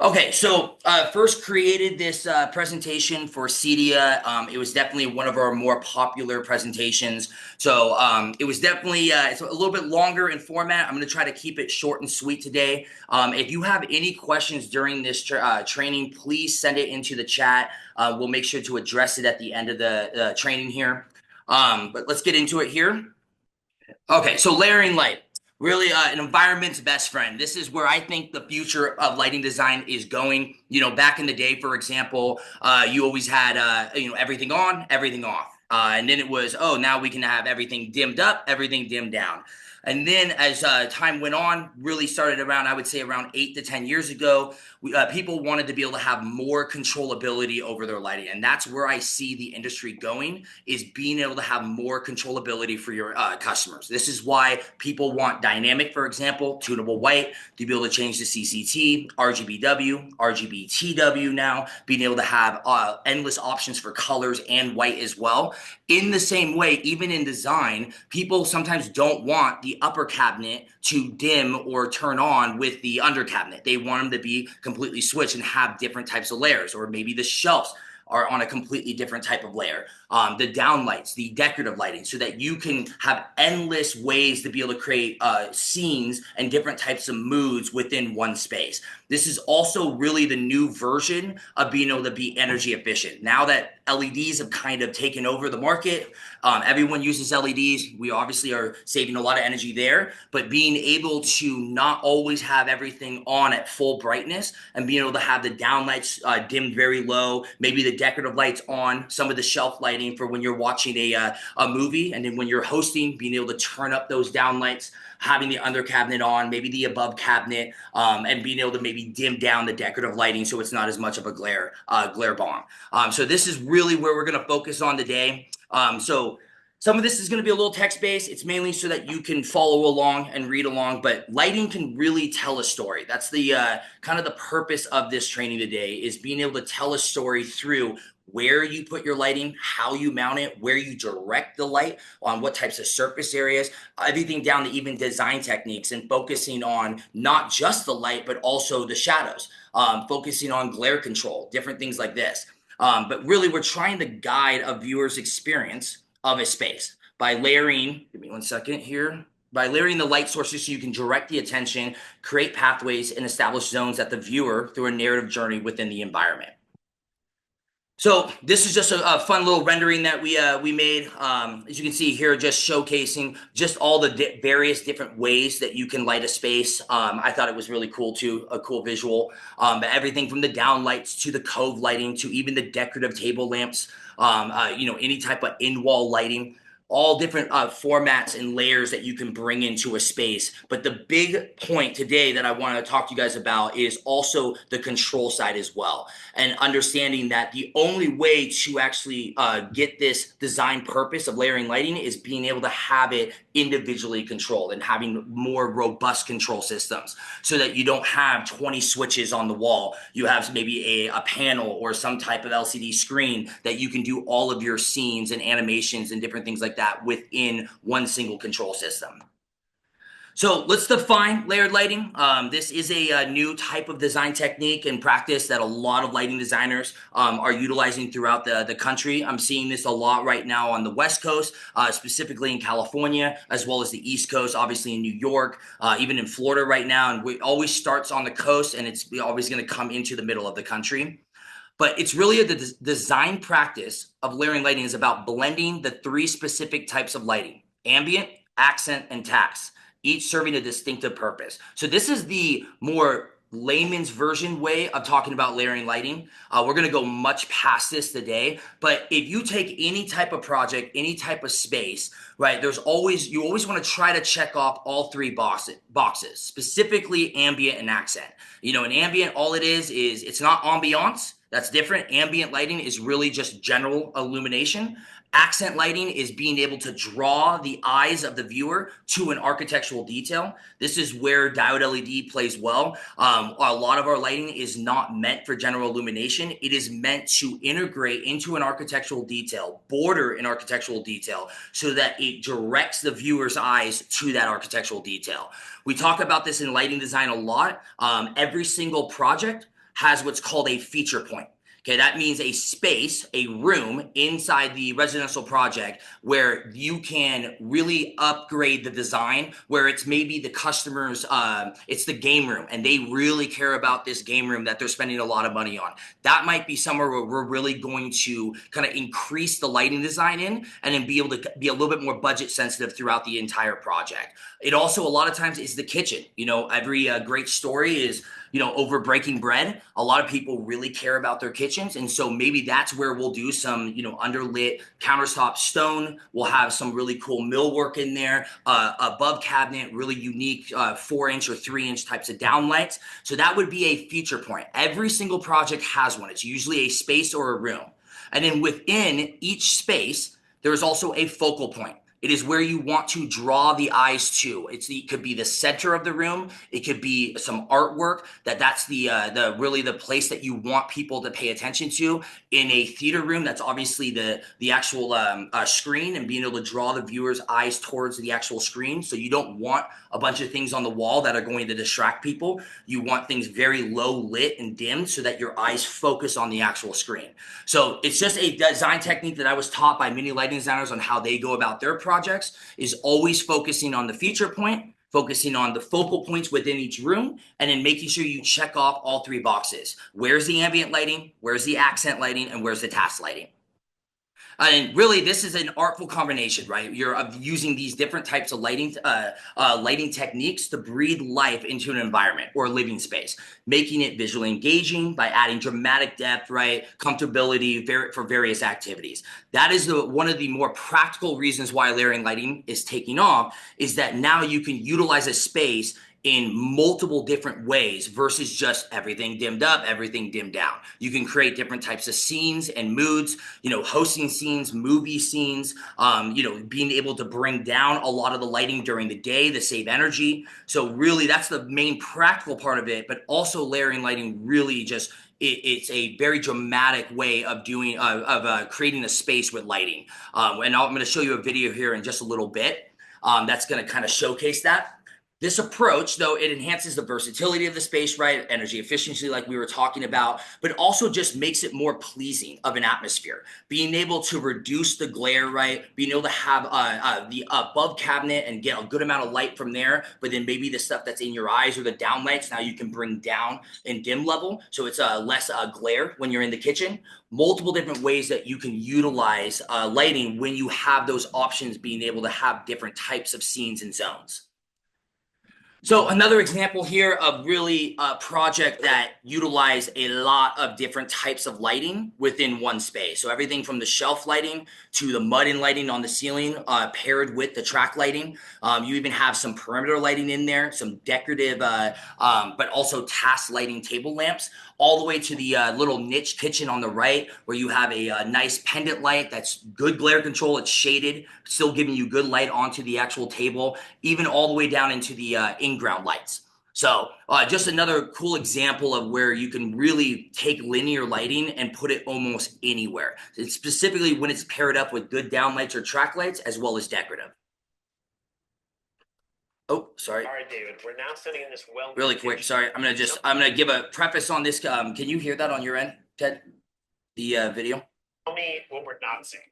Okay, so first created this presentation for Cedia. It was definitely one of our more popular presentations. So it was definitely it's a little bit longer in format. I'm going to try to keep it short and sweet today. If you have any questions during this training, please send it into the chat. We'll make sure to address it at the end of the training here. But let's get into it here. Okay, so layering light. Really, an environment's best friend. This is where I think the future of lighting design is going. You know, back in the day, for example, you always had, everything on, everything off. And then it was, oh, now we can have everything dimmed up, everything dimmed down. And then as time went on, really started around, I would say around 8 to 10 years ago, people wanted to be able to have more controllability over their lighting. And that's where I see the industry going, is being able to have more controllability for your customers. This is why people want dynamic, for example, tunable white, to be able to change the CCT, RGBW, RGBTW now, being able to have endless options for colors and white as well. In the same way, even in design, people sometimes don't want the upper cabinet to dim or turn on with the under cabinet. They want them to be completely switched and have different types of layers, or maybe the shelves are on a completely different type of layer. The down lights, the decorative lighting, so that you can have endless ways to be able to create scenes and different types of moods within one space. This is also really the new version of being able to be energy efficient. Now that LEDs have kind of taken over the market, everyone uses LEDs. We obviously are saving a lot of energy there, but being able to not always have everything on at full brightness and being able to have the down lights dimmed very low, maybe the decorative lights on, some of the shelf lighting for when you're watching a movie, and then when you're hosting, being able to turn up those down lights, having the under cabinet on, maybe the above cabinet, and being able to maybe dim down the decorative lighting so it's not as much of a glare bomb. So this is really where we're going to focus on today. So some of this is going to be a little text-based. It's mainly so that you can follow along and read along, but lighting can really tell a story. That's the kind of the purpose of this training today, is being able to tell a story through where you put your lighting, how you mount it, where you direct the light, on what types of surface areas, everything down to even design techniques, and focusing on not just the light, but also the shadows, focusing on glare control, different things like this. But really, we're trying to guide a viewer's experience of a space by layering, give me one second here, by layering the light sources so you can direct the attention, create pathways, and establish zones at the viewer through a narrative journey within the environment. So this is just a fun little rendering that we made. As you can see here, just showcasing just all the various different ways that you can light a space. I thought it was really cool too, a cool visual. Everything from the down lights to the cove lighting to even the decorative table lamps, any type of in-wall lighting. All different formats and layers that you can bring into a space. But the big point today that I want to talk to you guys about is also the control side as well. And understanding that the only way to actually get this design purpose of layering lighting is being able to have it individually controlled and having more robust control systems, so that you don't have 20 switches on the wall. You have maybe a panel or some type of LCD screen that you can do all of your scenes and animations and different things like that within one single control system. So let's define layered lighting. This is a new type of design technique and practice that a lot of lighting designers are utilizing throughout the country. I'm seeing this a lot right now on the West Coast, specifically in California, as well as the East Coast, obviously in New York, even in Florida right now. And it always starts on the coast, and it's always going to come into the middle of the country. But it's really the design practice of layering lighting is about blending the 3 specific types of lighting: ambient, accent, and tax, each serving a distinctive purpose. So this is the more layman's version way of talking about layering lighting. We're going to go much past this today, but if you take any type of project, any type of space, right, you always want to try to check off all 3 boxes, specifically ambient and accent. In ambient, all it is it's not ambiance. That's different. Ambient lighting is really just general illumination. Accent lighting is being able to draw the eyes of the viewer to an architectural detail. This is where diode LED plays well. A lot of our lighting is not meant for general illumination. It is meant to integrate into an architectural detail, border an architectural detail, so that it directs the viewer's eyes to that architectural detail. We talk about this in lighting design a lot. Every single project has what's called a feature point. Okay, that means a space, a room inside the residential project where you can really upgrade the design, where it's maybe the customers, it's the game room, and they really care about this game room that they're spending a lot of money on. That might be somewhere where we're really going to kind of increase the lighting design in, and then be able to be a little bit more budget sensitive throughout the entire project. It also, a lot of times, is the kitchen. You know, every great story is, you know, over breaking bread. A lot of people really care about their kitchens. And so maybe that's where we'll do some, you know, underlit countertop stone. We'll have some really cool millwork in there, above cabinet, really unique 4-inch or 3-inch types of downlights. So that would be a feature point. Every single project has one. It's usually a space or a room. And then within each space, there is also a focal point. It is where you want to draw the eyes to. It could be the center of the room. It could be some artwork that's the really the place that you want people to pay attention to. In a theater room, that's obviously the actual screen, and being able to draw the viewer's eyes towards the actual screen. So you don't want a bunch of things on the wall that are going to distract people. You want things very low lit and dim so that your eyes focus on the actual screen. So it's just a design technique that I was taught by many lighting designers on how they go about their projects, is always focusing on the feature point, focusing on the focal points within each room, and then making sure you check off all 3 boxes. Where's the ambient lighting? Where's the accent lighting? And where's the task lighting? And really, this is an artful combination, right? You're using these different types of lighting techniques to breathe life into an environment or a living space, making it visually engaging by adding dramatic depth, right? Comfortability for various activities. That is one of the more practical reasons why layering lighting is taking off, is that now you can utilize a space in multiple different ways versus just everything dimmed up, everything dimmed down. You can create different types of scenes and moods, you know, hosting scenes, movie scenes, you know, being able to bring down a lot of the lighting during the day to save energy. So really, that's the main practical part of it, but also layering lighting really just, it's a very dramatic way of doing, creating a space with lighting. And I'm going to show you a video here in just a little bit that's going to kind of showcase that. This approach, though, it enhances the versatility of the space, right? Energy efficiency, like we were talking about, but also just makes it more pleasing of an atmosphere. Being able to reduce the glare, right? Being able to have the above cabinet and get a good amount of light from there, but then maybe the stuff that's in your eyes or the downlights, now you can bring down in dim level, so it's less glare when you're in the kitchen. Multiple different ways that you can utilize lighting when you have those options, being able to have different types of scenes and zones. So another example here of really a project that utilized a lot of different types of lighting within one space. So everything from the shelf lighting to the mud and lighting on the ceiling, paired with the track lighting. You even have some perimeter lighting in there, some decorative, but also task lighting table lamps, all the way to the little niche kitchen on the right, where you have a nice pendant light that's good glare control. It's shaded, still giving you good light onto the actual table, even all the way down into the in-ground lights. So just another cool example of where you can really take linear lighting and put it almost anywhere. It's specifically when it's paired up with good downlights or track lights, as well as decorative. Oh, sorry. All right, David, we're now sitting in this really quick. Sorry, I'm gonna give a preface on this. Can you hear that on your end, Ted? The video. Tell me what we're not seeing.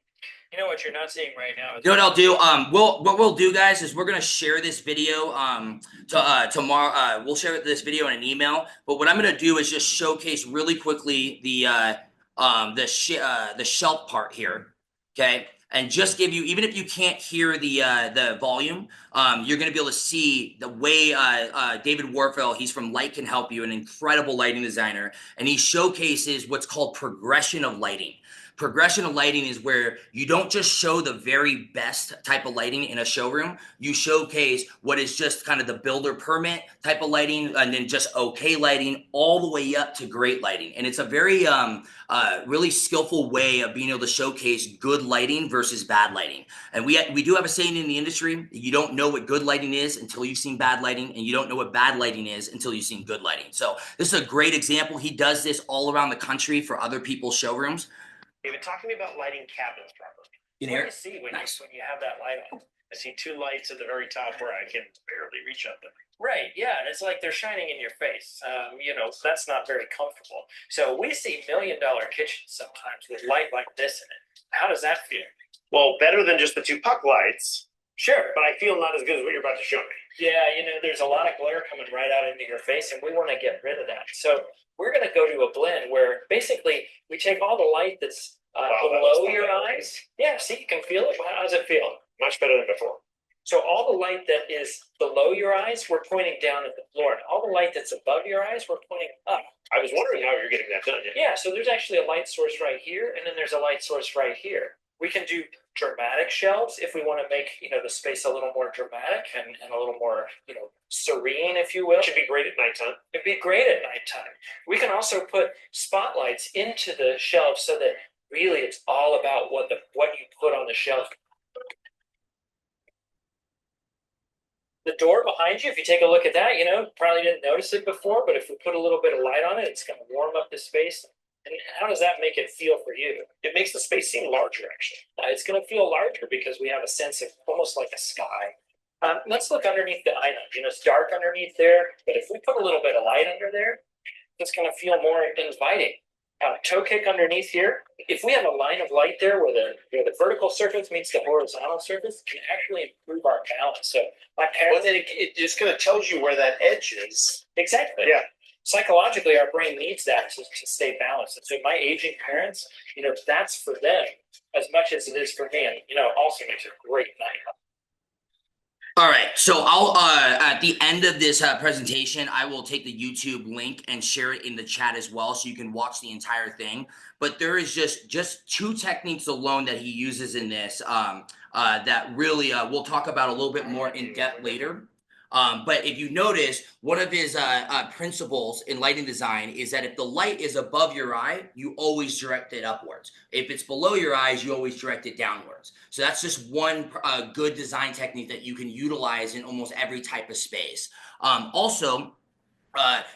You know what you're not seeing right now. You know what I'll do? What we'll do, guys, is we're gonna share this video tomorrow. We'll share this video in an email. But what I'm gonna do is just showcase really quickly the shelf part here. Okay. And just give you, even if you can't hear the volume, you're going to be able to see the way David Warfel, he's from Light Can Help You, an incredible lighting designer, and he showcases what's called progression of lighting. Progression of lighting is where you don't just show the very best type of lighting in a showroom. You showcase what is just kind of the builder permit type of lighting, and then just okay lighting, all the way up to great lighting. And it's a very really skillful way of being able to showcase good lighting versus bad lighting. And we do have a saying in the industry: you don't know what good lighting is until you've seen bad lighting, and you don't know what bad lighting is until you've seen good lighting. So this is a great example. He does this all around the country for other people's showrooms. David, talk to me about lighting cabinets properly. In here? What do you see when you have that light on? I see two lights at the very top where I can barely reach up there. Right, yeah, it's like they're shining in your face. That's not very comfortable. So we see $1 million kitchens sometimes with light like this in it. How does that feel? Well, better than just the two puck lights, Sure. but I feel not as good as what you're about to show me. Yeah, there's a lot of glare coming right out into your face, and we want to get rid of that. So we're going to go to a blend where basically we take all the light that's below your eyes. Yeah, see, you can feel it. How does it feel? Much better than before. So all the light that is below your eyes, we're pointing down at the floor. And all the light that's above your eyes, we're pointing up. I was wondering how you're getting that done. Yeah, so there's actually a light source right here, and then there's a light source right here. We can do dramatic shelves if we want to make, the space a little more dramatic and a little more, serene, if you will. It should be great at nighttime. It'd be great at nighttime. We can also put spotlights into the shelves so that really it's all about what you put on the shelf. The door behind you, if you take a look at that, probably didn't notice it before, but if we put a little bit of light on it, it's going to warm up the space. And how does that make it feel for you? It makes the space seem larger, actually. It's going to feel larger because we have a sense of almost like a sky. Let's look underneath the item. It's dark underneath there, but if we put a little bit of light under there, it's going to feel more inviting. Toe kick underneath here. If we have a line of light there where the vertical surface meets the horizontal surface, it can actually improve our balance. So my parents, it just kind of tells you where that edge is. Exactly. Yeah. Psychologically, our brain needs that to stay balanced. And so my aging parents, that's for them as much as it is for me. And also makes a great night. All right, so I'll at the end of this presentation, I will take the YouTube link and share it in the chat as well, so you can watch the entire thing. But there is just two techniques alone that he uses in this that really we'll talk about a little bit more in depth later. But if you notice, one of his principles in lighting design is that if the light is above your eye, you always direct it upwards. If it's below your eyes, you always direct it downwards. So that's just one good design technique that you can utilize in almost every type of space. Also,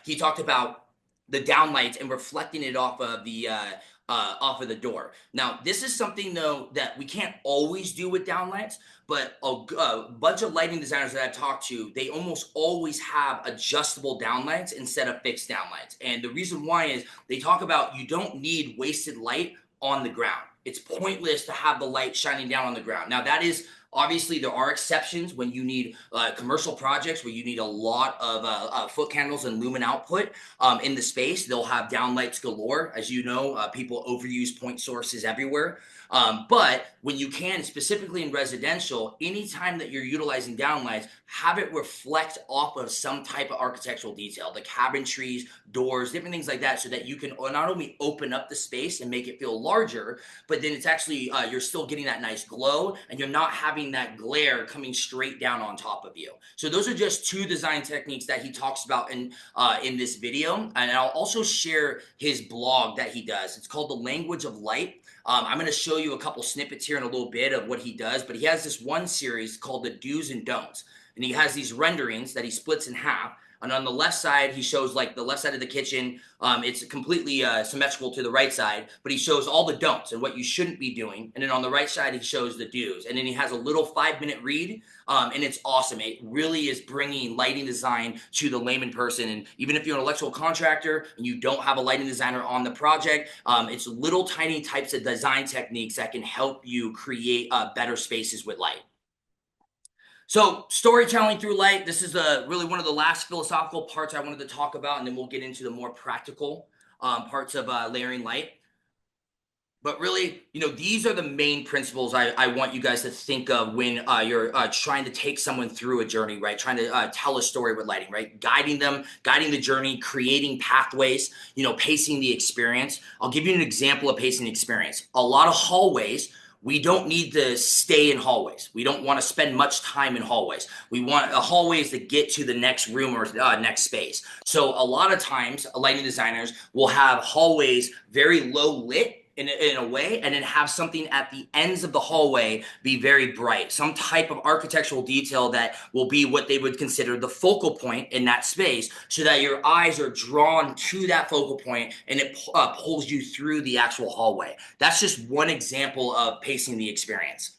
he talked about the downlights and reflecting it off of the door. Now, this is something though that we can't always do with downlights, but a bunch of lighting designers that I've talked to, they almost always have adjustable downlights instead of fixed downlights. And the reason why is they talk about you don't need wasted light on the ground. It's pointless to have the light shining down on the ground. Now, that is obviously, there are exceptions when you need commercial projects where you need a lot of foot candles and lumen output in the space. They'll have downlights galore. As you know, people overuse point sources everywhere. But when you can, specifically in residential, anytime that you're utilizing downlights, have it reflect off of some type of architectural detail, like cabinetries, doors, different things like that, so that you can not only open up the space and make it feel larger, but then it's actually, you're still getting that nice glow and you're not having that glare coming straight down on top of you. So those are just two design techniques that he talks about in this video. And I'll also share his blog that he does. It's called The Language of Light. I'm going to show you a couple snippets here in a little bit of what he does, but he has this one series called the Do's and Don'ts. And he has these renderings that he splits in half. And on the left side, he shows like the left side of the kitchen. It's completely symmetrical to the right side, but he shows all the don'ts and what you shouldn't be doing. And then on the right side, he shows the do's. And then he has a little 5-minute read, and it's awesome. It really is bringing lighting design to the layman person. And even if you're an electrical contractor and you don't have a lighting designer on the project, it's little tiny types of design techniques that can help you create better spaces with light. So storytelling through light, this is really one of the last philosophical parts I wanted to talk about, and then we'll get into the more practical parts of layering light. But really, these are the main principles I want you guys to think of when you're trying to take someone through a journey, right? Trying to tell a story with lighting, right? Guiding them, guiding the journey, creating pathways, pacing the experience. I'll give you an example of pacing the experience. A lot of hallways, we don't need to stay in hallways. We don't want to spend much time in hallways. We want hallways to get to the next room or next space. So a lot of times, lighting designers will have hallways very low lit in a way, and then have something at the ends of the hallway be very bright. Some type of architectural detail that will be what they would consider the focal point in that space, so that your eyes are drawn to that focal point and it pulls you through the actual hallway. That's just one example of pacing the experience.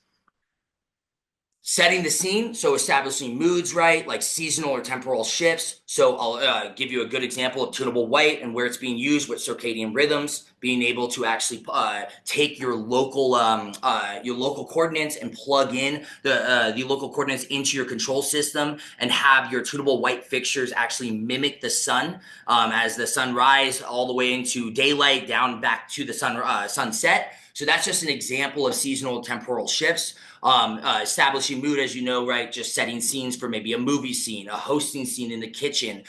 Setting the scene, so establishing moods, right, like seasonal or temporal shifts. So I'll give you a good example of tunable white and where it's being used with circadian rhythms, being able to actually take your local coordinates and plug in the local coordinates into your control system and have your tunable white fixtures actually mimic the sun as the sunrise all the way into daylight down back to the sunset. So that's just an example of seasonal temporal shifts. Establishing mood, as you know, right? Just setting scenes for maybe a movie scene, a hosting scene in the kitchen,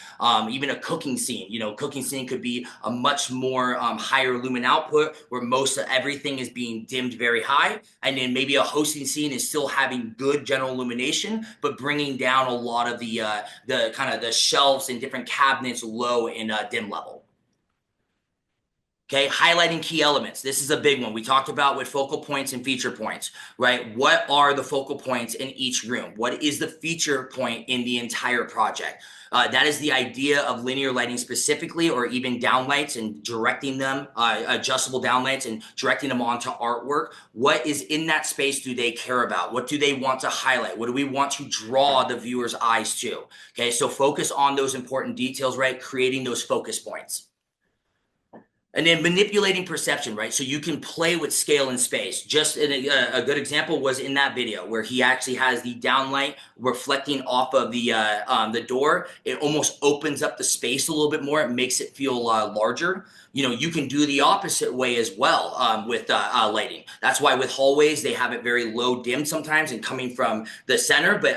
even a cooking scene. Cooking scene could be a much more higher lumen output where most of everything is being dimmed very high. And then maybe a hosting scene is still having good general illumination, but bringing down a lot of the kind of the shelves and different cabinets low in dim level. Okay, highlighting key elements. This is a big one. We talked about with focal points and feature points, right? What are the focal points in each room? What is the feature point in the entire project? That is the idea of linear lighting specifically, or even downlights and directing them, adjustable downlights and directing them onto artwork. What is in that space do they care about? What do they want to highlight? What do we want to draw the viewer's eyes to? Okay, so focus on those important details, right? Creating those focus points. And then manipulating perception, right? So you can play with scale and space. Just a good example was in that video where he actually has the downlight reflecting off of the door. It almost opens up the space a little bit more. It makes it feel larger. You can do the opposite way as well with lighting. That's why with hallways, they have it very low dimmed sometimes and coming from the center, but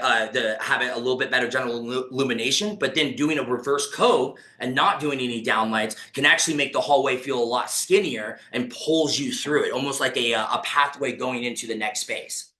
have it a little bit better general illumination. But then doing a reverse cove and not doing any downlights can actually make the hallway feel a lot skinnier and pulls you through it, almost like a pathway going into the next space.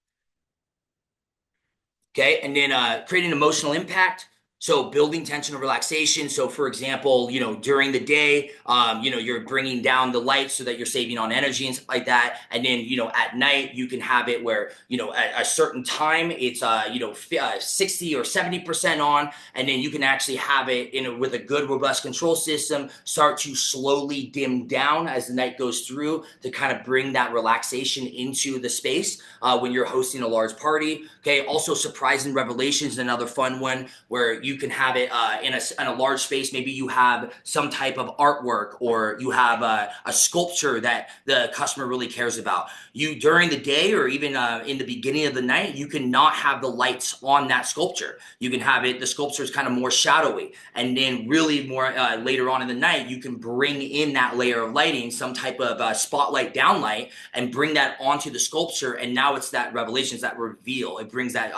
Okay, and then creating emotional impact. So building tension and relaxation. So for example, during the day, you're bringing down the lights so that you're saving on energy and stuff like that. And then, at night, you can have it where, at a certain time, it's, 60 or 70% on. And then you can actually have it with a good, robust control system, start to slowly dim down as the night goes through to kind of bring that relaxation into the space when you're hosting a large party. Okay. Also surprise and revelations, another fun one where you can have it in a large space. Maybe you have some type of artwork or you have a sculpture that the customer really cares about. You during the day or even in the beginning of the night, you cannot have the lights on that sculpture. You can have the sculpture is kind of more shadowy. And then really more later on in the night, you can bring in that layer of lighting, some type of spotlight downlight, and bring that onto the sculpture. And now it's that revelation, it's that reveal. It brings that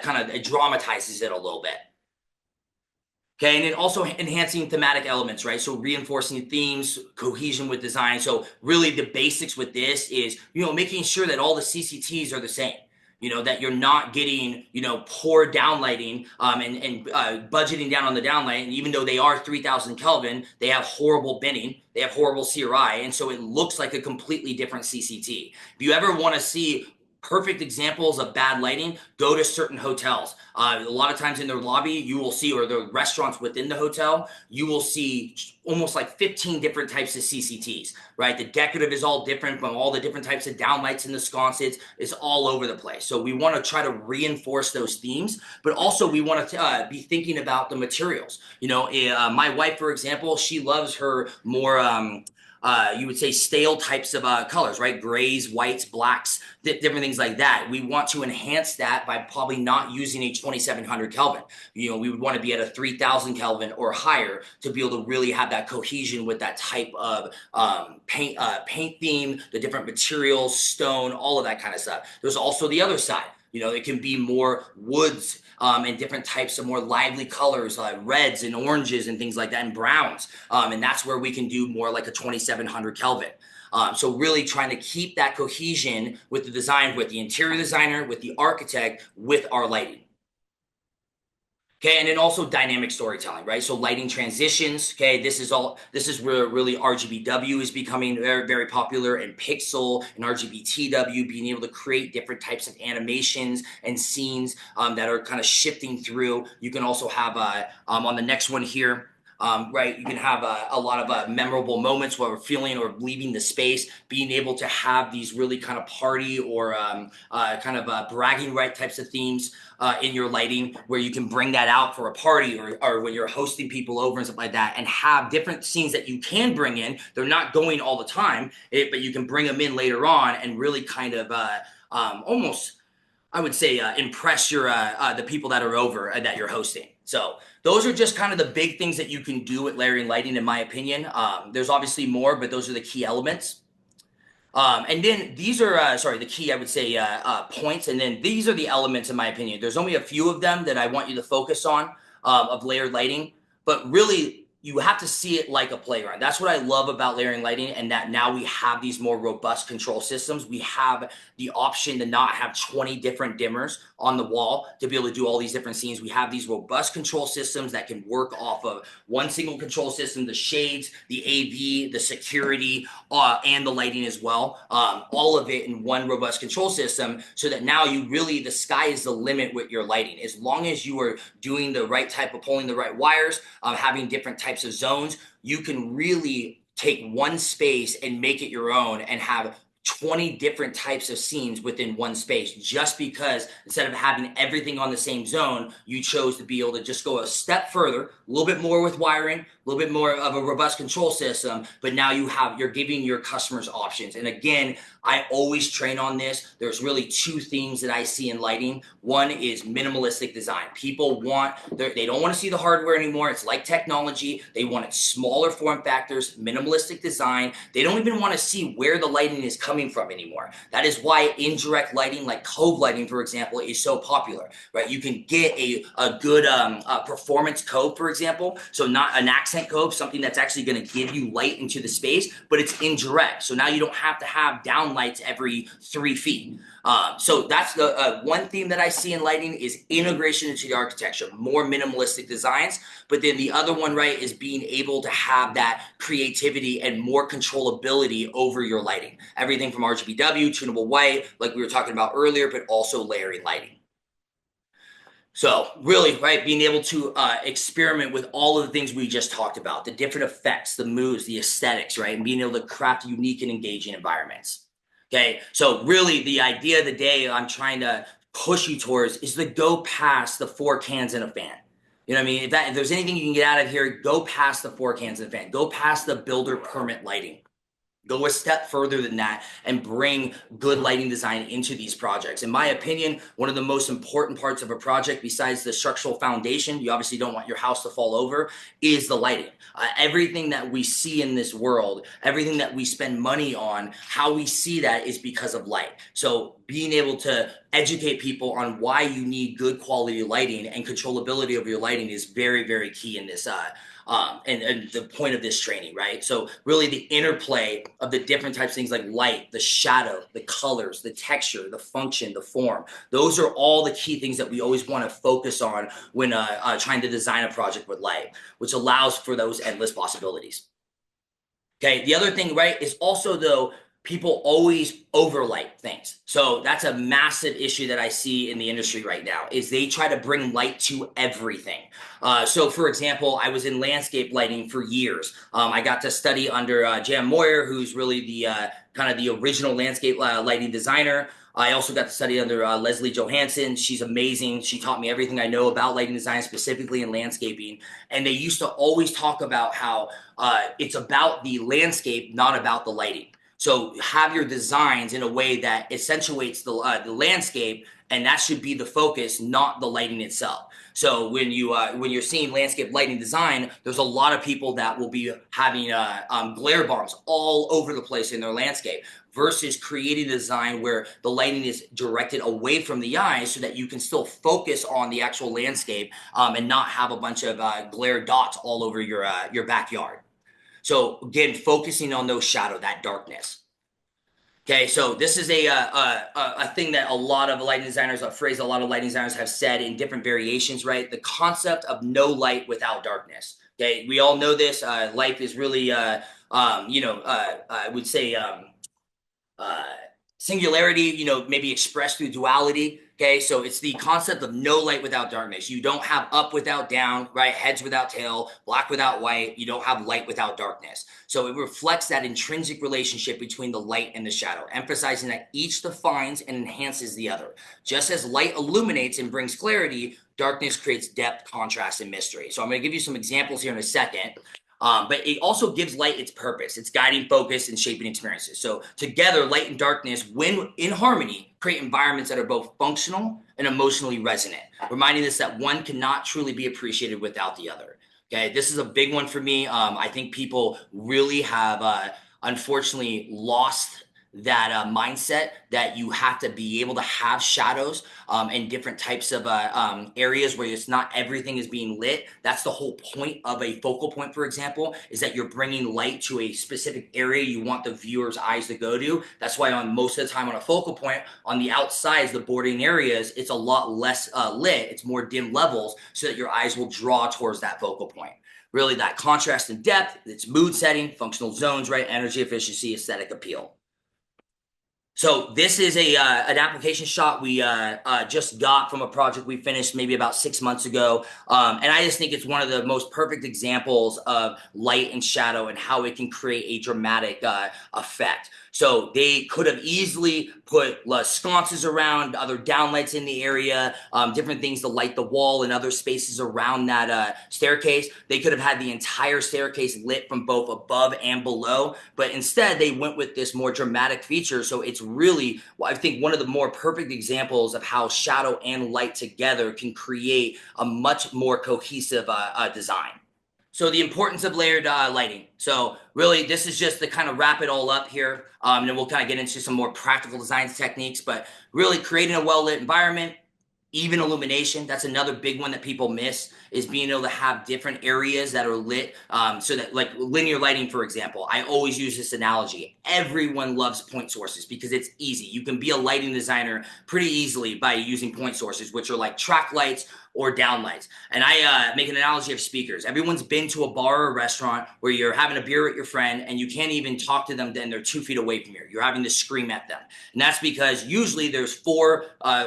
kind of, it dramatizes it a little bit. Okay, and then also enhancing thematic elements, right? So reinforcing themes, cohesion with design. So really the basics with this is, making sure that all the CCTs are the same. That you're not getting, poor downlighting and budgeting down on the downlight. And even though they are 3000 Kelvin, they have horrible binning, they have horrible CRI. And so it looks like a completely different CCT. If you ever want to see perfect examples of bad lighting, go to certain hotels. A lot of times in their lobby, you will see, or the restaurants within the hotel, you will see almost like 15 different types of CCTs, right? The decorative is all different from all the different types of downlights in the sconces. It's all over the place. So we want to try to reinforce those themes, but also we want to be thinking about the materials. My wife, for example, she loves her more you would say stale types of colors, right? Grays, whites, blacks, different things like that. We want to enhance that by probably not using a 2700 Kelvin. We would want to be at a 3000 Kelvin or higher to be able to really have that cohesion with that type of paint theme, the different materials, stone, all of that kind of stuff. There's also the other side. It can be more woods and different types of more lively colors, like reds and oranges and things like that, and browns. And that's where we can do more like a 2700 Kelvin. So really trying to keep that cohesion with the design, with the interior designer, with the architect, with our lighting. Okay, and then also dynamic storytelling, right? So lighting transitions. Okay, this is where really RGBW is becoming very, very popular, and pixel and RGBTW, being able to create different types of animations and scenes that are kind of shifting through. You can also have on the next one here, right? You can have a lot of memorable moments while we're feeling or leaving the space, being able to have these really kind of party or kind of bragging right types of themes in your lighting, where you can bring that out for a party or when you're hosting people over and stuff like that, and have different scenes that you can bring in. They're not going all the time, but you can bring them in later on and really kind of almost, I would say, impress your the people that are over that you're hosting. So those are just kind of the big things that you can do with layering lighting, in my opinion. There's obviously more, but those are the key elements. And then these are, the key, I would say, points. And then these are the elements, in my opinion. There's only a few of them that I want you to focus on of layered lighting, but really you have to see it like a playground. That's what I love about layering lighting, and that now we have these more robust control systems. We have the option to not have 20 different dimmers on the wall to be able to do all these different scenes. We have these robust control systems that can work off of one single control system, the shades, the AV, the security, and the lighting as well. All of it in one robust control system, so that now the sky is the limit with your lighting. As long as you are doing the right type of pulling the right wires, having different types of zones, you can really take one space and make it your own and have 20 different types of scenes within one space, just because instead of having everything on the same zone, you chose to be able to just go a step further, a little bit more with wiring, a little bit more of a robust control system, but now you're giving your customers options. And again, I always train on this. There's really two themes that I see in lighting. One is minimalistic design. People they don't want to see the hardware anymore. It's like technology. They want it smaller form factors, minimalistic design. They don't even want to see where the lighting is coming from anymore. That is why indirect lighting, like cove lighting, for example, is so popular, right? You can get a good performance cove, for example. So not an accent cove, something that's actually going to give you light into the space, but it's indirect. So now you don't have to have down lights every 3 feet. So that's the one theme that I see in lighting is integration into the architecture, more minimalistic designs. But then the other one, right, is being able to have that creativity and more controllability over your lighting. Everything from RGBW, tunable white, like we were talking about earlier, but also layering lighting. So really, right, being able to experiment with all of the things we just talked about, the different effects, the moods, the aesthetics, right, and being able to craft unique and engaging environments. Okay, so really the idea of the day I'm trying to push you towards is to go past the 4 cans and a fan. You know what I mean? If there's anything you can get out of here, go past the 4 cans and a fan. Go past the builder permit lighting. Go a step further than that and bring good lighting design into these projects. In my opinion, one of the most important parts of a project, besides the structural foundation, you obviously don't want your house to fall over, is the lighting. Everything that we see in this world, everything that we spend money on, how we see that is because of light. So being able to educate people on why you need good quality lighting and controllability over your lighting is very, very key in this and the point of this training, right? So really the interplay of the different types of things like light, the shadow, the colors, the texture, the function, the form. Those are all the key things that we always want to focus on when trying to design a project with light, which allows for those endless possibilities. Okay, the other thing, right, is also though, people always overlight things. So that's a massive issue that I see in the industry right now, is they try to bring light to everything. So for example, I was in landscape lighting for years. I got to study under Jan Moyer, who's really the kind of the original landscape lighting designer. I also got to study under Leslie Johansson. She's amazing. She taught me everything I know about lighting design, specifically in landscaping. And they used to always talk about how it's about the landscape, not about the lighting. So have your designs in a way that accentuates the landscape, and that should be the focus, not the lighting itself. So when you're seeing landscape lighting design, there's a lot of people that will be having glare bombs all over the place in their landscape, versus creating a design where the lighting is directed away from the eyes so that you can still focus on the actual landscape and not have a bunch of glare dots all over your backyard. So again, focusing on those shadow, that darkness. Okay, so this is a thing that a lot of lighting designers, a phrase a lot of lighting designers have said in different variations, right? The concept of no light without darkness. Okay, we all know this. Life is really, I would say, Singularity, you know, maybe expressed through duality. Okay, so it's the concept of no light without darkness. You don't have up without down, right? Heads without tail, black without white. You don't have light without darkness. So it reflects that intrinsic relationship between the light and the shadow, emphasizing that each defines and enhances the other. Just as light illuminates and brings clarity, darkness creates depth, contrast, and mystery. So I'm going to give you some examples here in a second. But it also gives light its purpose, its guiding focus and shaping experiences. So together, light and darkness, when in harmony, create environments that are both functional and emotionally resonant, reminding us that one cannot truly be appreciated without the other. Okay, this is a big one for me. I think people really have, unfortunately, lost that mindset that you have to be able to have shadows and different types of areas where it's not everything is being lit. That's the whole point of a focal point, for example, is that you're bringing light to a specific area you want the viewer's eyes to go to. That's why on most of the time on a focal point, on the outsides, the bordering areas, it's a lot less lit. It's more dim levels so that your eyes will draw towards that focal point. Really, that contrast and depth, it's mood setting, functional zones, right? Energy efficiency, aesthetic appeal. So this is an application shot we just got from a project we finished maybe about 6 months ago. And I just think it's one of the most perfect examples of light and shadow and how it can create a dramatic effect. So they could have easily put sconces around, other downlights in the area, different things to light the wall and other spaces around that staircase. They could have had the entire staircase lit from both above and below, but instead they went with this more dramatic feature. So it's really, I think, one of the more perfect examples of how shadow and light together can create a much more cohesive design. So the importance of layered lighting. So really, this is just to kind of wrap it all up here. And then we'll kind of get into some more practical design techniques, but really creating a well-lit environment, even illumination. That's another big one that people miss, is being able to have different areas that are lit. So that, like linear lighting, for example, I always use this analogy. Everyone loves point sources because it's easy. You can be a lighting designer pretty easily by using point sources, which are like track lights or downlights. And I make an analogy of speakers. Everyone's been to a bar or a restaurant where you're having a beer with your friend and you can't even talk to them, then they're 2 feet away from you. You're having to scream at them. And that's because usually there's 4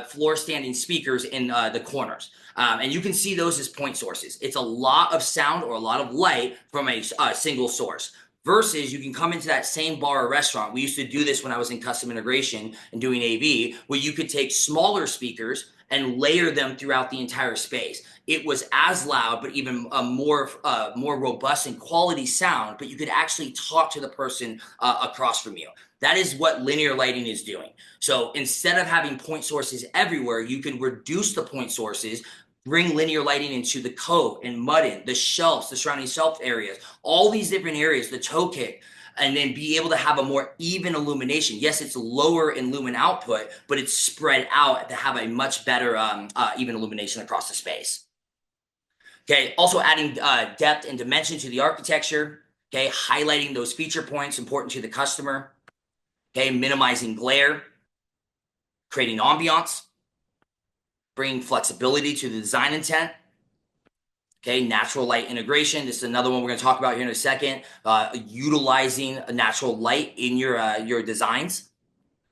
floor standing speakers in the corners. And you can see those as point sources. It's a lot of sound or a lot of light from a single source. Versus you can come into that same bar or restaurant. We used to do this when I was in custom integration and doing AV, where you could take smaller speakers and layer them throughout the entire space. It was as loud, but even more robust and quality sound, but you could actually talk to the person across from you. That is what linear lighting is doing. So instead of having point sources everywhere, you can reduce the point sources, bring linear lighting into the coat and muddin, the shelves, the surrounding shelf areas, all these different areas, the toe kick, and then be able to have a more even illumination. Yes, it's lower in lumen output, but it's spread out to have a much better even illumination across the space. Okay, also adding depth and dimension to the architecture. Okay, highlighting those feature points important to the customer. Okay, minimizing glare, creating ambiance, bringing flexibility to the design intent. Okay, natural light integration. This is another one we're going to talk about here in a second. Utilizing a natural light in your designs.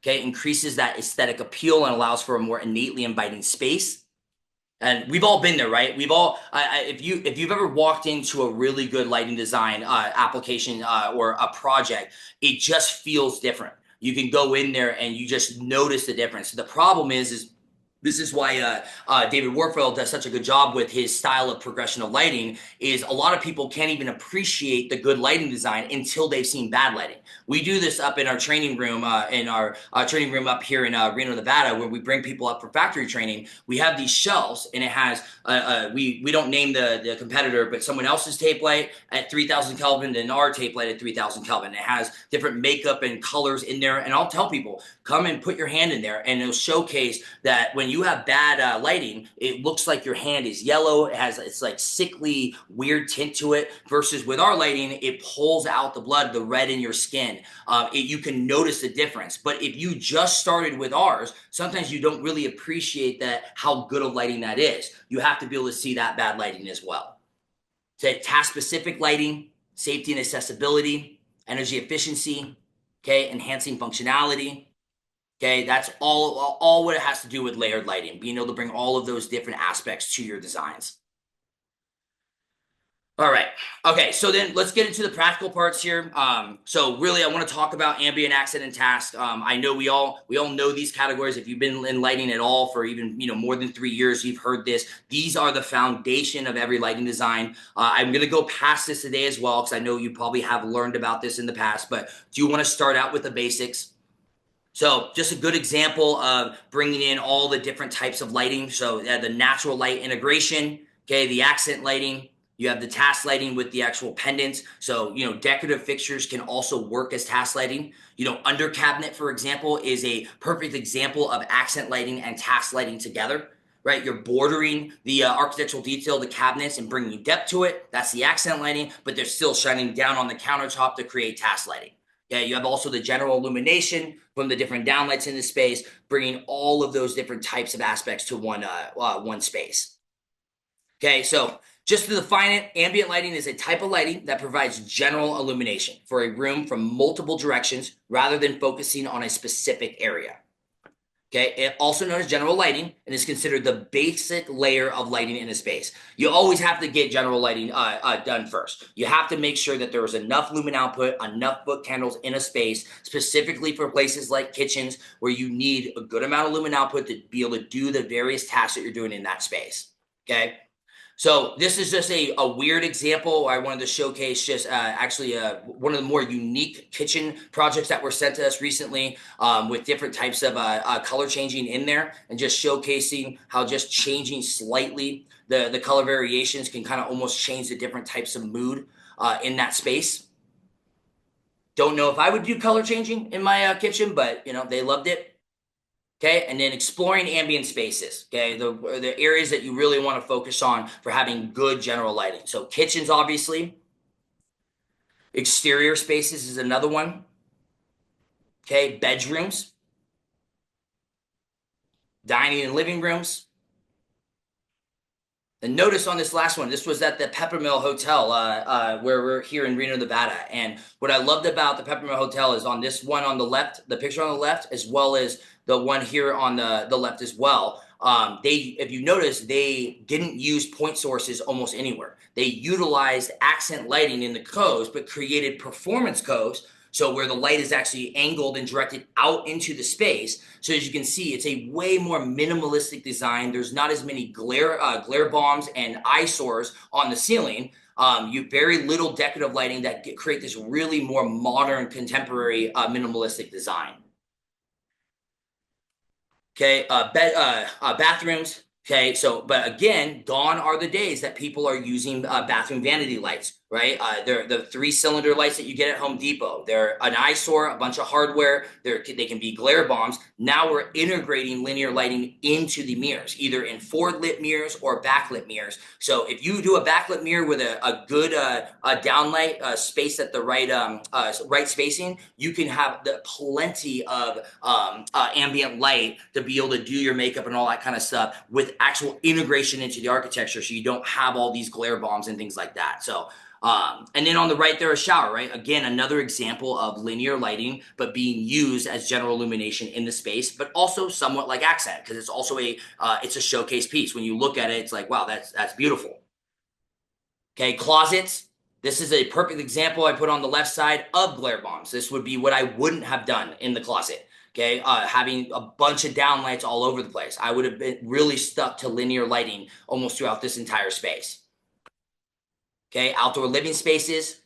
Okay, increases that aesthetic appeal and allows for a more innately inviting space. And we've all been there, right? We've all, if you've ever walked into a really good lighting design application or a project, it just feels different. You can go in there and you just notice the difference. The problem is this is why David Warfield does such a good job with his style of progression of lighting, is a lot of people can't even appreciate the good lighting design until they've seen bad lighting. We do this up in our training room, training room up here in Reno, Nevada, where we bring people up for factory training. We have these shelves, and it has, we don't name the competitor, but someone else's tape light at 3,000 Kelvin and our tape light at 3,000 Kelvin. It has different makeup and colors in there, and I'll tell people, come and put your hand in there, and it'll showcase that when you have bad lighting, it looks like your hand is yellow. It's like sickly, weird tint to it. Versus with our lighting, it pulls out the blood, the red in your skin. You can notice the difference. But if you just started with ours, sometimes you don't really appreciate that how good of lighting that is. You have to be able to see that bad lighting as well. So task-specific lighting, safety and accessibility, energy efficiency, okay, enhancing functionality. Okay, that's all what it has to do with layered lighting, being able to bring all of those different aspects to your designs. All right. Okay, so then let's get into the practical parts here. So really, I want to talk about ambient, accent, and task. I know we all know these categories. If you've been in lighting at all for even more than 3 years, you've heard this. These are the foundation of every lighting design. I'm going to go past this today as well because I know you probably have learned about this in the past. But do you want to start out with the basics? So just a good example of bringing in all the different types of lighting. So the natural light integration, okay, the accent lighting, you have the task lighting with the actual pendants. So, decorative fixtures can also work as task lighting. Under cabinet, for example, is a perfect example of accent lighting and task lighting together, right? You're bordering the architectural detail of the cabinets and bringing depth to it. That's the accent lighting, but they're still shining down on the countertop to create task lighting. Yeah, you have also the general illumination from the different downlights in the space, bringing all of those different types of aspects to one space. Okay, so just to define it, ambient lighting is a type of lighting that provides general illumination for a room from multiple directions rather than focusing on a specific area. Okay, it also known as general lighting and is considered the basic layer of lighting in a space. You always have to get general lighting done first. You have to make sure that there is enough lumen output, enough book candles in a space, specifically for places like kitchens where you need a good amount of lumen output to be able to do the various tasks that you're doing in that space. Okay. So this is just a weird example. I wanted to showcase just actually one of the more unique kitchen projects that were sent to us recently with different types of color changing in there, and just showcasing how just changing slightly the color variations can kind of almost change the different types of mood in that space. Don't know if I would do color changing in my kitchen, but they loved it. Okay, and then exploring ambient spaces, okay, the areas that you really want to focus on for having good general lighting. So kitchens, obviously. Exterior spaces is another one. Okay, bedrooms. Dining and living rooms. And notice on this last one, this was at the Peppermill Hotel where we're here in Reno, Nevada. And what I loved about the Peppermill Hotel is on this one on the left, the picture on the left, as well as the one here on the left as well. If you notice, they didn't use point sources almost anywhere. They utilized accent lighting in the coves, but created performance coves. So where the light is actually angled and directed out into the space. So as you can see, it's a way more minimalistic design. There's not as many glare bombs and eyesores on the ceiling. You very little decorative lighting that create this really more modern, contemporary, minimalistic design. Okay, bathrooms. Okay, so but again, gone are the days that people are using bathroom vanity lights, right? They're the 3-cylinder lights that you get at Home Depot. They're an eyesore, a bunch of hardware. They can be glare bombs. Now we're integrating linear lighting into the mirrors, either in forward lit mirrors or backlit mirrors. So if you do a backlit mirror with a good downlight space at the right spacing, you can have plenty of ambient light to be able to do your makeup and all that kind of stuff with actual integration into the architecture, so you don't have all these glare bombs and things like that. So and then on the right there, a shower, right? Again, another example of linear lighting, but being used as general illumination in the space, but also somewhat like accent, because it's also it's a showcase piece. When you look at it, it's like, wow, that's beautiful. Okay, closets. This is a perfect example I put on the left side of glare bombs. This would be what I wouldn't have done in the closet. Okay, having a bunch of downlights all over the place. I would have been really stuck to linear lighting almost throughout this entire space. Okay, outdoor living spaces,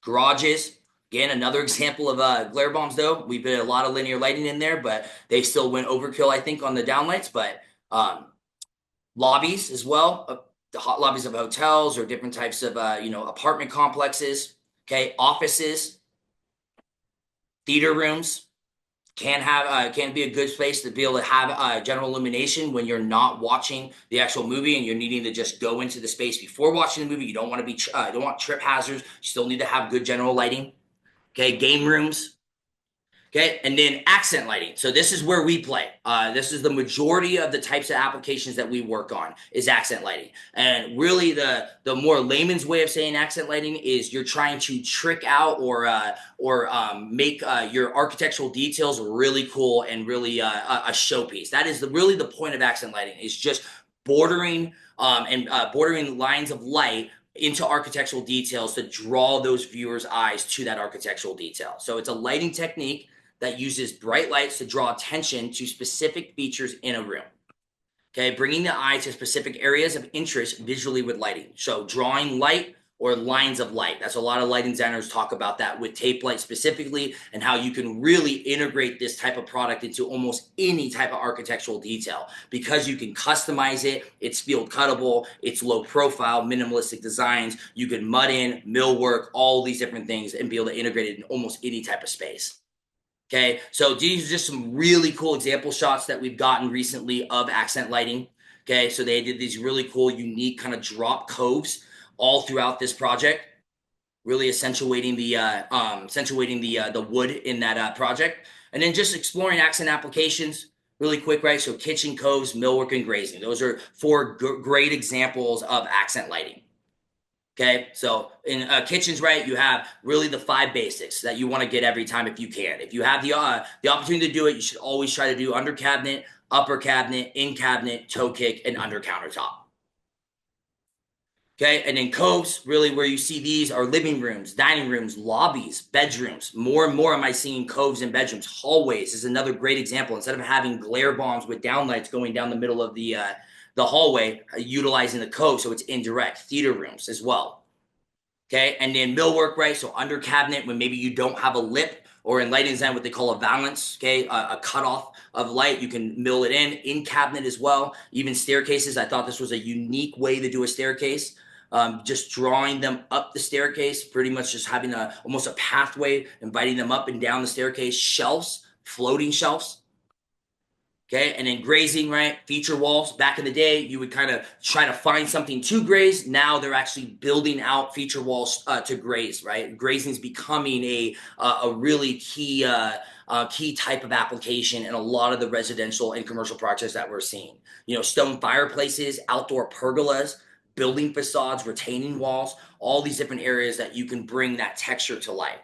garages. Again, another example of glare bombs, though. We put a lot of linear lighting in there, but they still went overkill, I think, on the downlights. But lobbies as well, the hot lobbies of hotels or different types of apartment complexes. Okay, offices, theater rooms can be a good place to be able to have general illumination when you're not watching the actual movie and you're needing to just go into the space before watching the movie. You don't want to be don't want trip hazards. You still need to have good general lighting. Okay, game rooms. Okay, and then accent lighting. So this is where we play. This is the majority of the types of applications that we work on is accent lighting. And really the more layman's way of saying accent lighting is you're trying to trick out or make your architectural details really cool and really a showpiece. That is really the point of accent lighting, is just bordering bordering lines of light into architectural details to draw those viewers' eyes to that architectural detail. So it's a lighting technique that uses bright lights to draw attention to specific features in a room. Okay, bringing the eye to specific areas of interest visually with lighting. So drawing light or lines of light. That's a lot of lighting designers talk about that with tape light specifically, and how you can really integrate this type of product into almost any type of architectural detail because you can customize it. It's field cuttable, it's low profile, minimalistic designs. You can mud in, millwork, all these different things and be able to integrate it in almost any type of space. Okay, so these are just some really cool example shots that we've gotten recently of accent lighting. Okay, so they did these really cool, unique kind of drop coves all throughout this project, really accentuating the wood in that project, and then just exploring accent applications really quick, right? So kitchen, coves, millwork, and grazing. Those are four great examples of accent lighting. Okay, so in kitchens, right, you have really the 5 basics that you want to get every time if you can. If you have the opportunity to do it, you should always try to do under cabinet, upper cabinet, in cabinet, toe kick, and under countertop. Okay, and then coves, really where you see these are living rooms, dining rooms, lobbies, bedrooms. More and more am I seeing coves in bedrooms. Hallways is another great example. Instead of having glare bombs with downlights going down the middle of the hallway, utilizing the cove so it's indirect. Theater rooms as well. Okay, and then millwork, right? So under cabinet when maybe you don't have a lip, or in lighting design what they call a valance, okay, a cutoff of light, you can mill it in cabinet as well. Even staircases, I thought this was a unique way to do a staircase. Just drawing them up the staircase, pretty much just having almost a pathway, inviting them up and down the staircase. Shelves, floating shelves. Okay, and then grazing, right? Feature walls. Back in the day, you would kind of try to find something to graze. Now they're actually building out feature walls to graze, right? Grazing is becoming a really key type of application in a lot of the residential and commercial projects that we're seeing. You know, stone fireplaces, outdoor pergolas, building facades, retaining walls, all these different areas that you can bring that texture to life.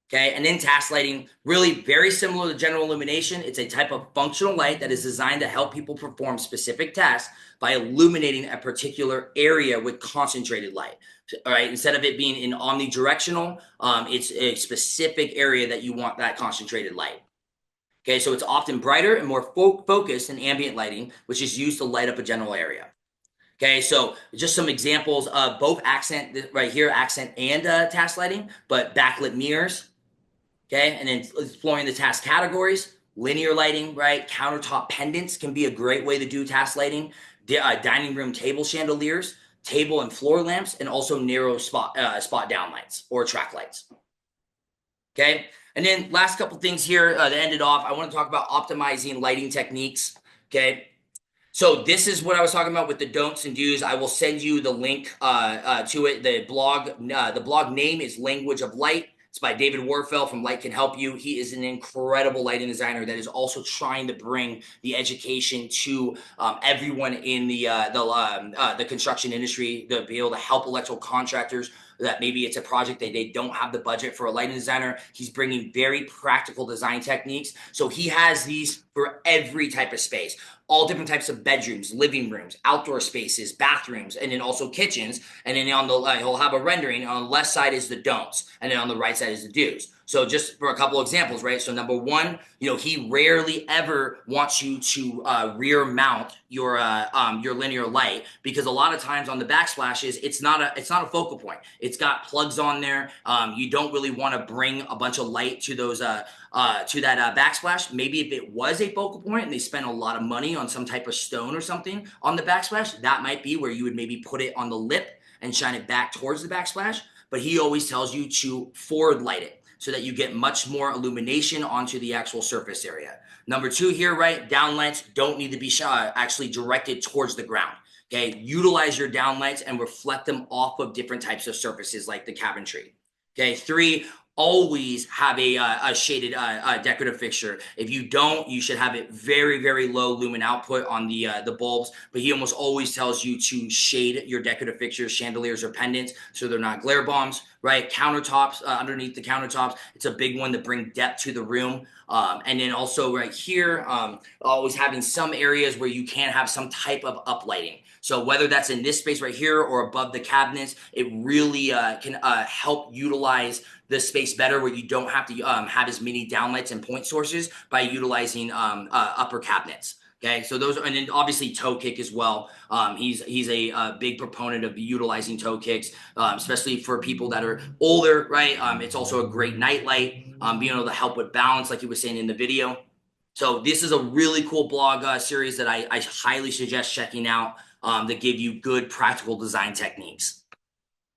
Okay, and then task lighting, really very similar to general illumination. It's a type of functional light that is designed to help people perform specific tasks by illuminating a particular area with concentrated light. All right, instead of it being in omnidirectional, it's a specific area that you want that concentrated light. Okay, so it's often brighter and more focused than ambient lighting, which is used to light up a general area. Okay, so just some examples of both accent right here, accent and task lighting, but backlit mirrors. Okay, and then exploring the task categories, linear lighting, right? Countertop pendants can be a great way to do task lighting. Dining room table chandeliers, table and floor lamps, and also narrow spot downlights or track lights. Okay, and then last couple things here to end it off. I want to talk about optimizing lighting techniques. Okay. So this is what I was talking about with the don'ts and do's. I will send you the link to it. The blog name is Language of Light. It's by David Warfel from Light Can Help You. He is an incredible lighting designer that is also trying to bring the education to everyone in the construction industry to be able to help electrical contractors that maybe it's a project that they don't have the budget for a lighting designer. He's bringing very practical design techniques. So he has these for every type of space, all different types of bedrooms, living rooms, outdoor spaces, bathrooms, and then also kitchens. And then on the he'll have a rendering. On the left side is the don'ts, and then on the right side is the do's. So just for a couple examples, right? So number one, you know, he rarely ever wants you to rear mount your linear light, because a lot of times on the backsplashes, it's not a focal point. It's got plugs on there. You don't really want to bring a bunch of light to those to that backsplash. Maybe if it was a focal point and they spent a lot of money on some type of stone or something on the backsplash, that might be where you would maybe put it on the lip and shine it back towards the backsplash. But he always tells you to forward light it, so that you get much more illumination onto the actual surface area. Number two here, right? Downlights don't need to be actually directed towards the ground. Okay, utilize your downlights and reflect them off of different types of surfaces like the cabinetry. Okay, 3, always have a shaded decorative fixture. If you don't, you should have it very, very low lumen output on the bulbs, but he almost always tells you to shade your decorative fixtures, chandeliers or pendants, so they're not glare bombs, right? Countertops, underneath the countertops, it's a big one to bring depth to the room. And then also right here, always having some areas where you can have some type of uplighting. So whether that's in this space right here or above the cabinets, it really can help utilize the space better, where you don't have to have as many downlights and point sources by utilizing upper cabinets. Okay, so those, and then obviously toe kick as well. He's a big proponent of utilizing toe kicks, especially for people that are older, right? It's also a great night light, being able to help with balance, like he was saying in the video. So this is a really cool blog series that I highly suggest checking out, that give you good practical design techniques.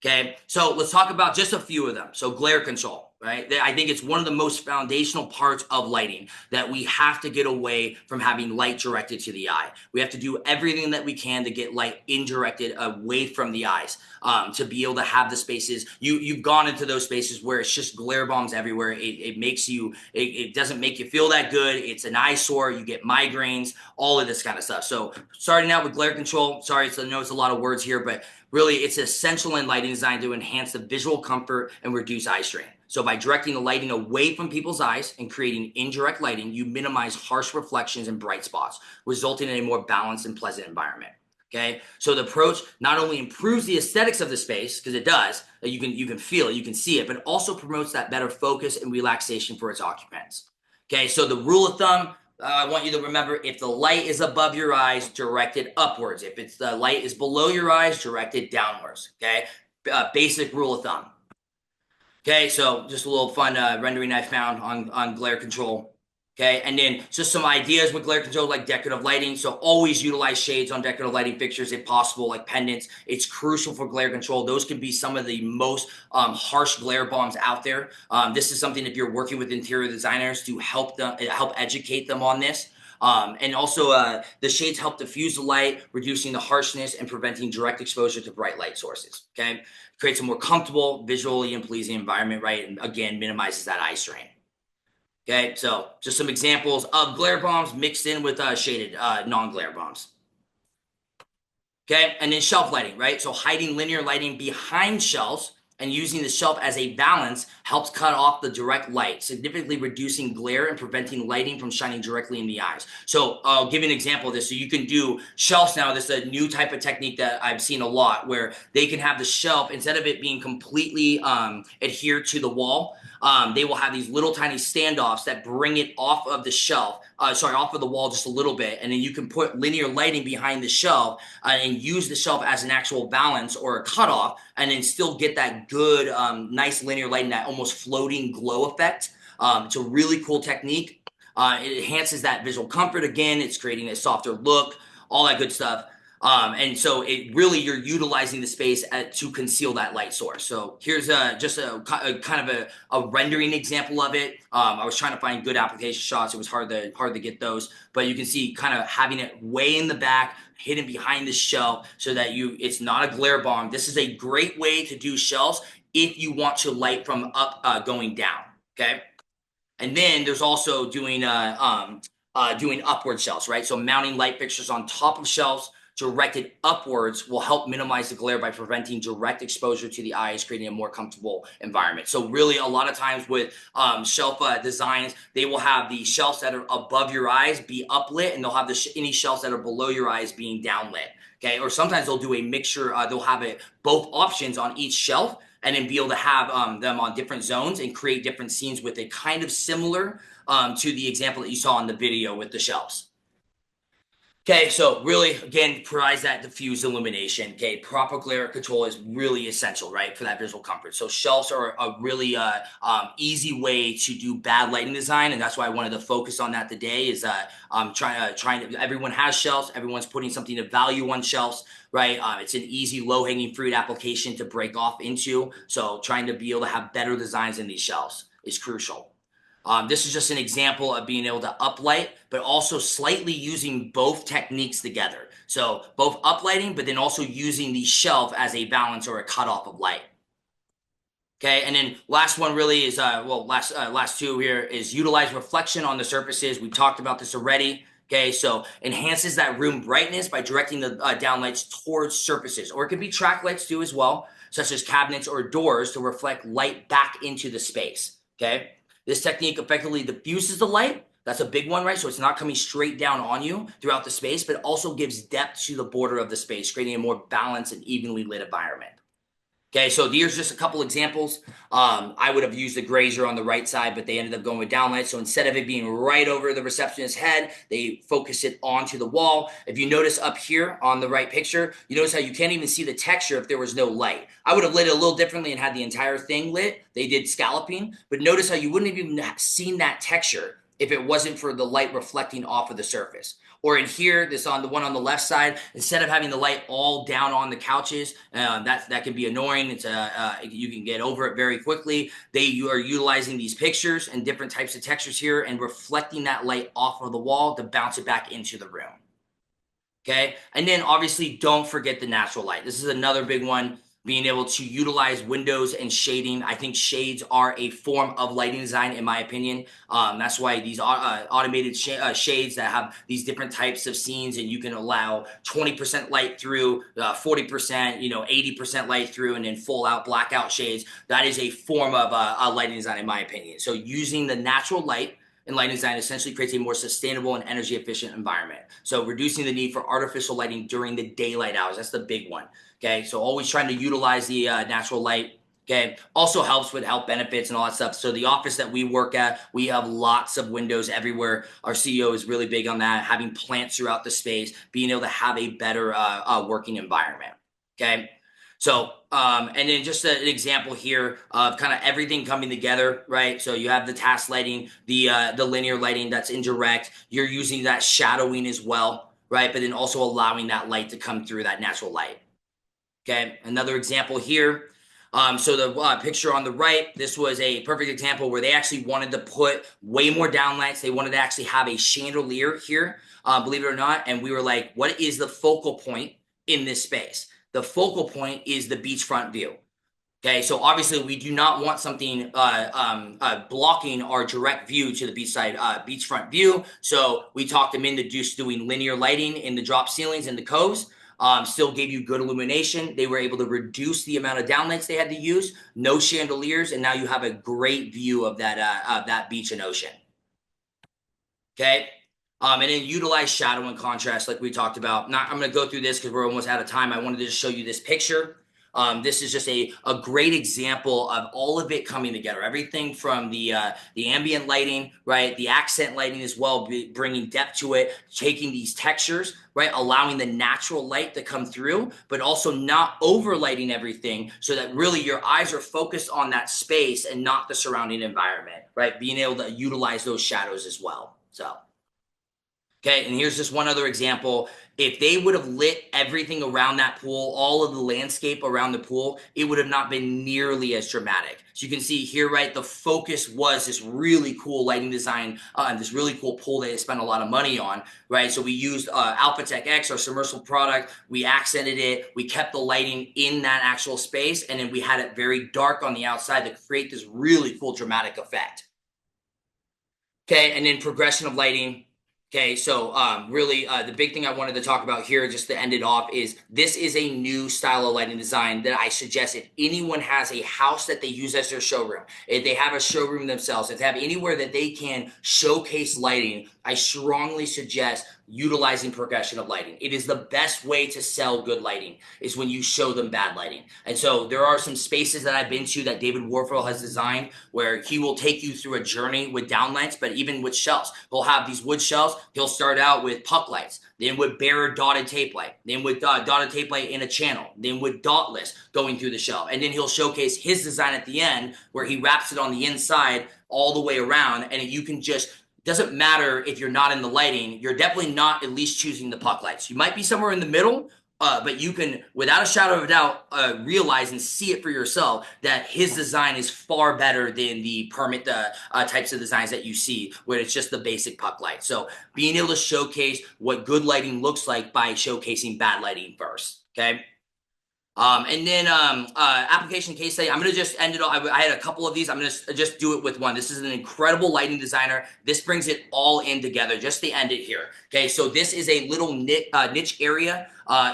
Okay, so let's talk about just a few of them. So glare control, right? I think it's one of the most foundational parts of lighting, that we have to get away from having light directed to the eye. We have to do everything that we can to get light indirected away from the eyes, to be able to have the spaces. You've gone into those spaces where it's just glare bombs everywhere. It makes you, it doesn't make you feel that good. It's an eyesore. You get migraines, all of this kind of stuff. So starting out with glare control, sorry, I know it's a lot of words here, but really, it's essential in lighting design to enhance the visual comfort and reduce eye strain. So by directing the lighting away from people's eyes and creating indirect lighting, you minimize harsh reflections and bright spots, resulting in a more balanced and pleasant environment. Okay, so the approach not only improves the aesthetics of the space, because it does, you can feel it, you can see it, but also promotes that better focus and relaxation for its occupants. Okay, so the rule of thumb, I want you to remember, if the light is above your eyes, direct it upwards. If it's the light is below your eyes, direct it downwards. Okay, basic rule of thumb. Okay, so just a little fun rendering I found on glare control. Okay, and then just some ideas with glare control, like decorative lighting. So always utilize shades on decorative lighting fixtures if possible, like pendants. It's crucial for glare control. Those can be some of the most harsh glare bombs out there. This is something, if you're working with interior designers, to help educate them on this. And also the shades help diffuse the light, reducing the harshness and preventing direct exposure to bright light sources. Okay, creates a more comfortable, visually and pleasing environment, right? And again, minimizes that eye strain. Okay, so just some examples of glare bombs mixed in with shaded non-glare bombs. Okay, and then shelf lighting, right? So hiding linear lighting behind shelves and using the shelf as a balance helps cut off the direct light, significantly reducing glare and preventing lighting from shining directly in the eyes. So I'll give you an example of this. So you can do shelves now. This is a new type of technique that I've seen a lot, where they can have the shelf, instead of it being completely adhered to the wall, they will have these little tiny standoffs that bring it off of the shelf, off of the wall just a little bit, and then you can put linear lighting behind the shelf and use the shelf as an actual balance or a cutoff, and then still get that good, nice linear lighting, that almost floating glow effect. It's a really cool technique. It enhances that visual comfort. Again, it's creating a softer look, all that good stuff. And so it really, you're utilizing the space to conceal that light source. So here's just a kind of a rendering example of it. I was trying to find good application shots. It was hard to get those, but you can see kind of having it way in the back, hidden behind the shelf, so that it's not a glare bomb. This is a great way to do shelves if you want to light from up going down. Okay, and then there's also doing upward shelves, right? So mounting light fixtures on top of shelves directed upwards will help minimize the glare by preventing direct exposure to the eyes, creating a more comfortable environment. So really, a lot of times with shelf designs, they will have the shelves that are above your eyes be uplit, and they'll have any shelves that are below your eyes being downlit. Okay, or sometimes they'll do a mixture. They'll have both options on each shelf, and then be able to have them on different zones and create different scenes with it, kind of similar to the example that you saw in the video with the shelves. Okay, so really, again, provides that diffuse illumination. Okay, proper glare control is really essential, right, for that visual comfort. So shelves are a really easy way to do bad lighting design, and that's why I wanted to focus on that today. Is trying to. Everyone has shelves. Everyone's putting something of value on shelves, right? It's an easy, low-hanging fruit application to break off into. So trying to be able to have better designs in these shelves is crucial. This is just an example of being able to uplight, but also slightly using both techniques together. So both uplighting, but then also using the shelf as a balance or a cutoff of light. Okay, and then last one really is last two here is utilize reflection on the surfaces. We talked about this already. Okay, so enhances that room brightness by directing the downlights towards surfaces, or it could be track lights too as well, such as cabinets or doors to reflect light back into the space. Okay, this technique effectively diffuses the light. That's a big one, right? So it's not coming straight down on you throughout the space, but also gives depth to the border of the space, creating a more balanced and evenly lit environment. Okay, so here's just a couple examples. I would have used the grazer on the right side, but they ended up going with downlight. So instead of it being right over the receptionist's head, they focus it onto the wall. If you notice up here on the right picture, you notice how you can't even see the texture if there was no light. I would have lit it a little differently and had the entire thing lit. They did scalloping, but notice how you wouldn't have even seen that texture if it wasn't for the light reflecting off of the surface. Or in here, this on the one on the left side, instead of having the light all down on the couches, that can be annoying. It's you can get over it very quickly. You are utilizing these pictures and different types of textures here and reflecting that light off of the wall to bounce it back into the room. Okay, and then obviously don't forget the natural light. This is another big one. Being able to utilize windows and shading. I think shades are a form of lighting design, in my opinion. That's why these automated shades that have these different types of scenes, and you can allow 20% light through, 40%, 80% light through, and then full out blackout shades. That is a form of lighting design, in my opinion. So using the natural light in lighting design essentially creates a more sustainable and energy efficient environment. So reducing the need for artificial lighting during the daylight hours. That's the big one. Okay, so always trying to utilize the natural light. Okay, also helps with health benefits and all that stuff. So the office that we work at, we have lots of windows everywhere. Our CEO is really big on that, having plants throughout the space, being able to have a better working environment. Okay. So, and then just an example here of kind of everything coming together, right? So you have the task lighting, the linear lighting that's indirect. You're using that shadowing as well, right? But then also allowing that light to come through, that natural light. Okay, another example here. So the picture on the right, this was a perfect example where they actually wanted to put way more downlights. They wanted to actually have a chandelier here, believe it or not. And we were like, what is the focal point in this space? The focal point is the beachfront view. Okay, so obviously we do not want something blocking our direct view to the beachfront view. So we talked them into just doing linear lighting in the drop ceilings and the coves. Still gave you good illumination. They were able to reduce the amount of downlights they had to use, no chandeliers, and now you have a great view of that beach and ocean. Okay, and then utilize shadow and contrast like we talked about. I'm going to go through this because we're almost out of time. I wanted to just show you this picture. This is just a great example of all of it coming together. Everything from the ambient lighting, right? The accent lighting as well, bringing depth to it, taking these textures, right? Allowing the natural light to come through, but also not overlighting everything so that really your eyes are focused on that space and not the surrounding environment, right? Being able to utilize those shadows as well. So, okay, and here's just one other example. If they would have lit everything around that pool, all of the landscape around the pool, it would have not been nearly as dramatic. So you can see here, right, the focus was this really cool lighting design, this really cool pool they spent a lot of money on, right? So we used AlphaTech X, our submersible product. We accented it. We kept the lighting in that actual space, and then we had it very dark on the outside to create this really cool dramatic effect. Okay, and then progression of lighting. Okay, so really the big thing I wanted to talk about here just to end it off is this is a new style of lighting design that I suggest if anyone has a house that they use as their showroom, if they have a showroom themselves, if they have anywhere that they can showcase lighting, I strongly suggest utilizing progression of lighting. It is the best way to sell good lighting is when you show them bad lighting. And so there are some spaces that I've been to that David Warfel has designed where he will take you through a journey with downlights, but even with shelves. He'll have these wood shelves. He'll start out with puck lights, then with bare dotted tape light, then with dotted tape light in a channel, then with dotless going through the shelf. And then he'll showcase his design at the end where he wraps it on the inside all the way around, and you can just doesn't matter if you're not in the lighting, you're definitely not at least choosing the puck lights. You might be somewhere in the middle, but you can, without a shadow of a doubt, realize and see it for yourself that his design is far better than the permit types of designs that you see, where it's just the basic puck light. So being able to showcase what good lighting looks like by showcasing bad lighting first, okay? And then application case study, I'm going to just end it all. I had a couple of these. I'm going to just do it with one. This is an incredible lighting designer. This brings it all in together just to end it here. Okay, so this is a little niche area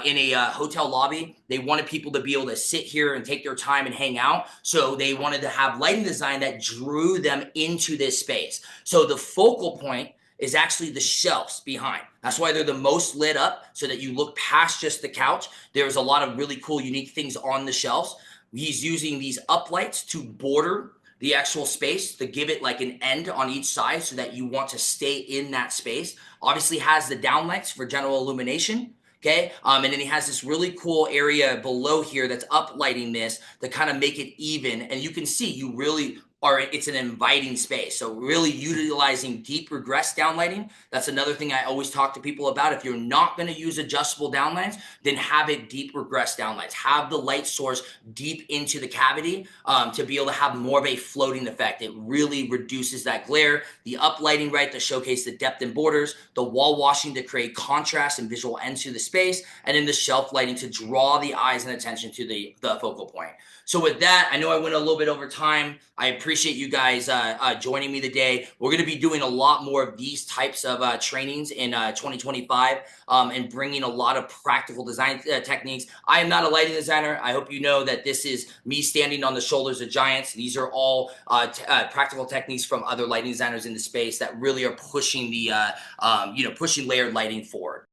in a hotel lobby. They wanted people to be able to sit here and take their time and hang out. So they wanted to have lighting design that drew them into this space. So the focal point is actually the shelves behind. That's why they're the most lit up, so that you look past just the couch. There's a lot of really cool, unique things on the shelves. He's using these uplights to border the actual space to give it like an end on each side so that you want to stay in that space. Obviously has the downlights for general illumination. Okay, and then he has this really cool area below here that's uplighting this to kind of make it even. And you can see you really are, it's an inviting space. So really utilizing deep regress downlighting. That's another thing I always talk to people about. If you're not going to use adjustable downlights, then have it deep regress downlights. Have the light source deep into the cavity to be able to have more of a floating effect. It really reduces that glare. The uplighting, right, to showcase the depth and borders. The wall washing to create contrast and visual ends to the space. And then the shelf lighting to draw the eyes and attention to the focal point. So with that, I know I went a little bit over time. I appreciate you guys joining me today. We're going to be doing a lot more of these types of trainings in 2025 and bringing a lot of practical design techniques. I am not a lighting designer. I hope you know that this is me standing on the shoulders of giants. These are all practical techniques from other lighting designers in the space that really are pushing the pushing layered lighting forward.